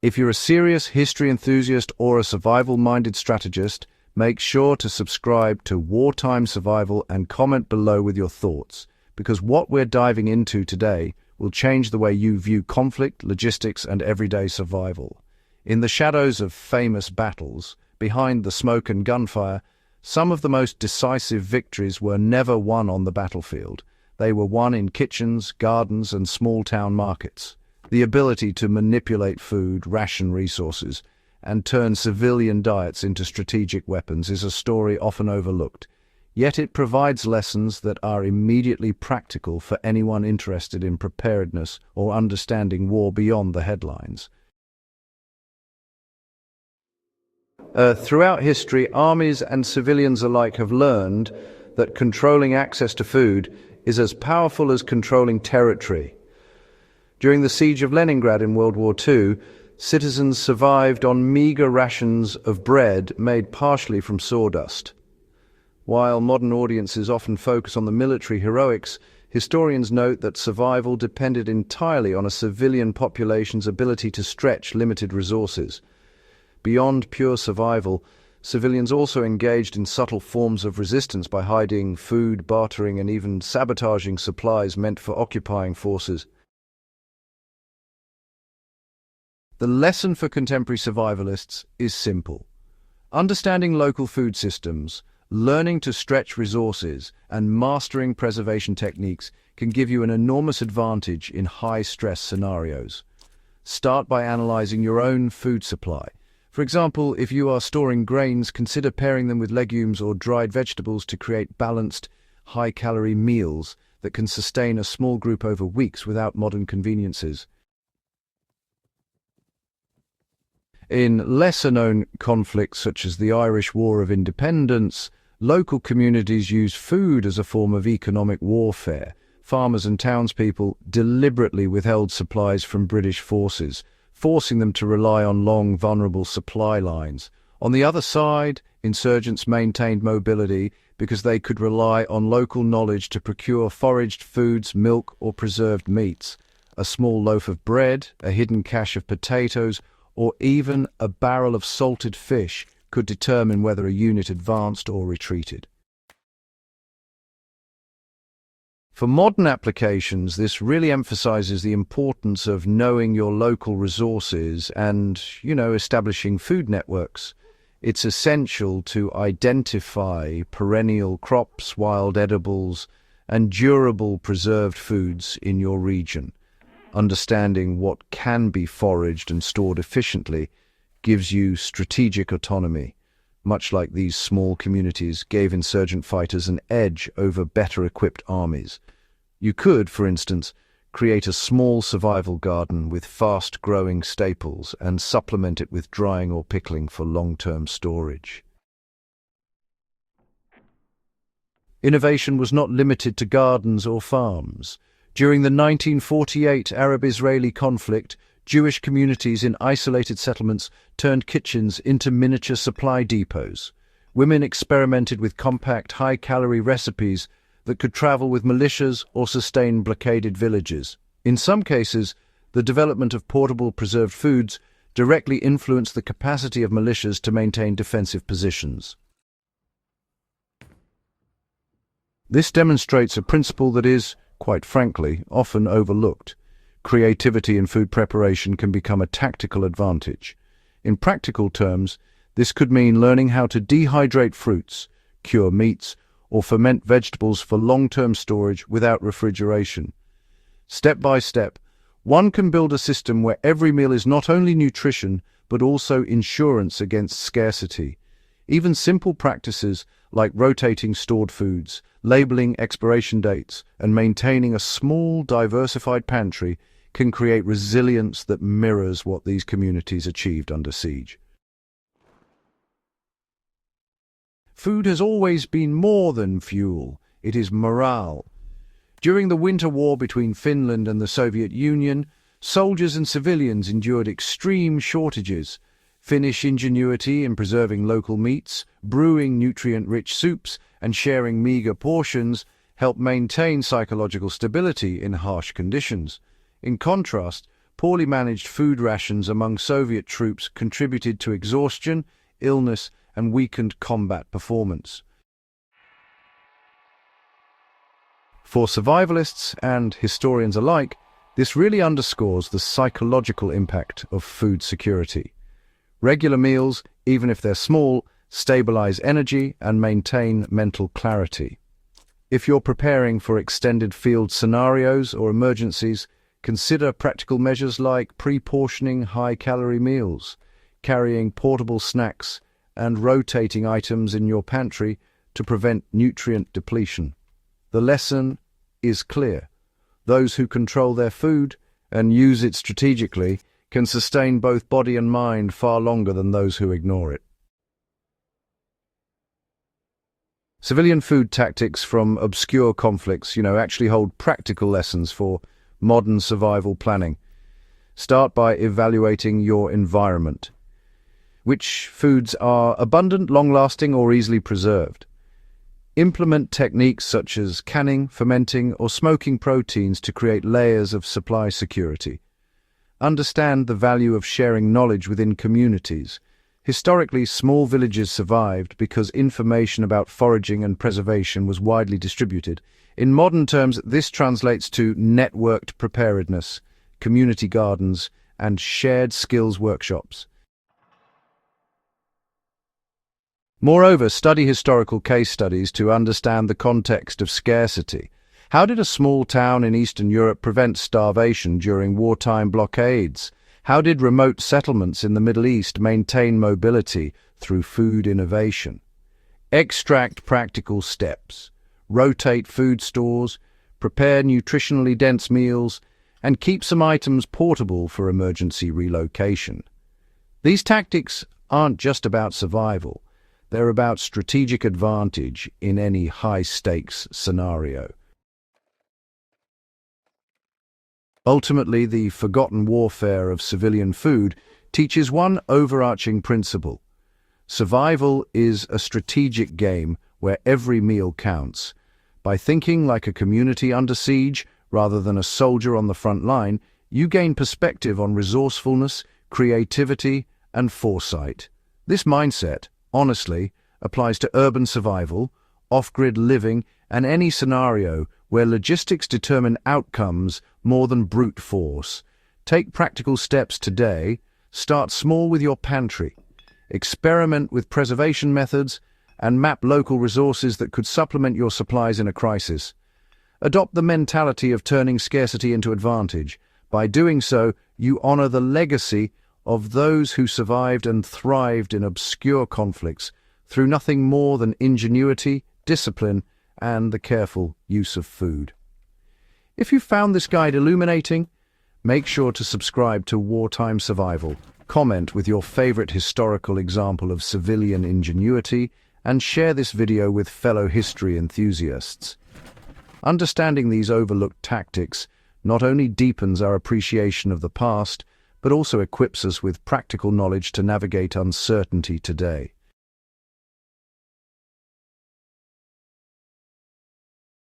If you're a serious history enthusiast or a survival-minded strategist, make sure to subscribe to Wartime Survival and comment below with your thoughts, because what we're diving into today will change the way you view conflict, logistics, and everyday survival. In the shadows of famous battles, behind the smoke and gunfire, some of the most decisive victories were never won on the battlefield. They were won in kitchens, gardens, and small-town markets. The ability to manipulate food, ration resources, and turn civilian diets into strategic weapons is a story often overlooked. Yet it provides lessons that are immediately practical for anyone interested in preparedness or understanding war beyond the headlines. Throughout history, armies and civilians alike have learned that controlling access to food is as powerful as controlling territory. During the siege of Leningrad in World War II, citizens survived on meager rations of bread made partially from sawdust. While modern audiences often focus on the military heroics, historians note that survival depended entirely on a civilian population's ability to stretch limited resources. Beyond pure survival, civilians also engaged in subtle forms of resistance by hiding food, bartering, and even sabotaging supplies meant for occupying forces. The lesson for contemporary survivalists is simple. Understanding local food systems, learning to stretch resources, and mastering preservation techniques can give you an enormous advantage in high-stress scenarios. Start by analyzing your own food supply. For example, if you are storing grains, consider pairing them with legumes or dried vegetables to create balanced, high-calorie meals that can sustain a small group over weeks without modern conveniences. In lesser-known conflicts such as the Irish War of Independence, local communities used food as a form of economic warfare. Farmers and townspeople deliberately withheld supplies from British forces, forcing them to rely on long, vulnerable supply lines. On the other side, insurgents maintained mobility because they could rely on local knowledge to procure foraged foods, milk, or preserved meats. A small loaf of bread, a hidden cache of potatoes, or even a barrel of salted fish could determine whether a unit advanced or retreated. For modern applications, this really emphasizes the importance of knowing your local resources and, establishing food networks. It's essential to identify perennial crops, wild edibles, and durable preserved foods in your region. Understanding what can be foraged and stored efficiently gives you strategic autonomy, much like these small communities gave insurgent fighters an edge over better-equipped armies. You could, for instance, create a small survival garden with fast-growing staples and supplement it with drying or pickling for long-term storage. Innovation was not limited to gardens or farms. During the 1948 Arab-Israeli conflict, Jewish communities in isolated settlements turned kitchens into miniature supply depots. Women experimented with compact, high-calorie recipes that could travel with militias or sustain blockaded villages. In some cases, the development of portable preserved foods directly influenced the capacity of militias to maintain defensive positions. This demonstrates a principle that is, quite frankly, often overlooked. Creativity in food preparation can become a tactical advantage. In practical terms, this could mean learning how to dehydrate fruits, cure meats, or ferment vegetables for long-term storage without refrigeration. Step by step, one can build a system where every meal is not only nutrition, but also insurance against scarcity. Even simple practices like rotating stored foods, labeling expiration dates, and maintaining a small, diversified pantry can create resilience that mirrors what these communities achieved under siege. Food has always been more than fuel. It is morale. During the Winter War between Finland and the Soviet Union, soldiers and civilians endured extreme shortages. Finnish ingenuity in preserving local meats, brewing nutrient-rich soups, and sharing meager portions helped maintain psychological stability in harsh conditions. In contrast, poorly managed food rations among Soviet troops contributed to exhaustion, illness, and weakened combat performance. For survivalists and historians alike, this really underscores the psychological impact of food security. Regular meals, even if they're small, stabilize energy and maintain mental clarity. If you're preparing for extended field scenarios or emergencies, consider practical measures like pre-portioning high-calorie meals, carrying portable snacks, and rotating items in your pantry to prevent nutrient depletion. The lesson is clear. Those who control their food and use it strategically can sustain both body and mind far longer than those who ignore it. Civilian food tactics from obscure conflicts, actually hold practical lessons for modern survival planning. Start by evaluating your environment. Which foods are abundant, long-lasting, or easily preserved? Implement techniques such as canning, fermenting, or smoking proteins to create layers of supply security. Understand the value of sharing knowledge within communities. Historically, small villages survived because information about foraging and preservation was widely distributed. In modern terms, this translates to networked preparedness, community gardens, and shared skills workshops. Moreover, study historical case studies to understand the context of scarcity. How did a small town in Eastern Europe prevent starvation during wartime blockades? How did remote settlements in the Middle East maintain mobility through food innovation? Extract practical steps. Rotate food stores, prepare nutritionally dense meals, and keep some items portable for emergency relocation. These tactics aren't just about survival. They're about strategic advantage in any high-stakes scenario. Ultimately, the forgotten warfare of civilian food teaches one overarching principle. Survival is a strategic game where every meal counts. By thinking like a community under siege rather than a soldier on the front line, you gain perspective on resourcefulness, creativity, and foresight. This mindset, honestly, applies to urban survival, off-grid living, and any scenario where logistics determine outcomes more than brute force. Take practical steps today. Start small with your pantry. Experiment with preservation methods and map local resources that could supplement your supplies in a crisis. Adopt the mentality of turning scarcity into advantage. By doing so, you honor the legacy of those who survived and thrived in obscure conflicts through nothing more than ingenuity, discipline, and the careful use of food. If you found this guide illuminating, make sure to subscribe to Wartime Survival, comment with your favorite historical example of civilian ingenuity, and share this video with fellow history enthusiasts. Understanding these overlooked tactics not only deepens our appreciation of the past, but also equips us with practical knowledge to navigate uncertainty today.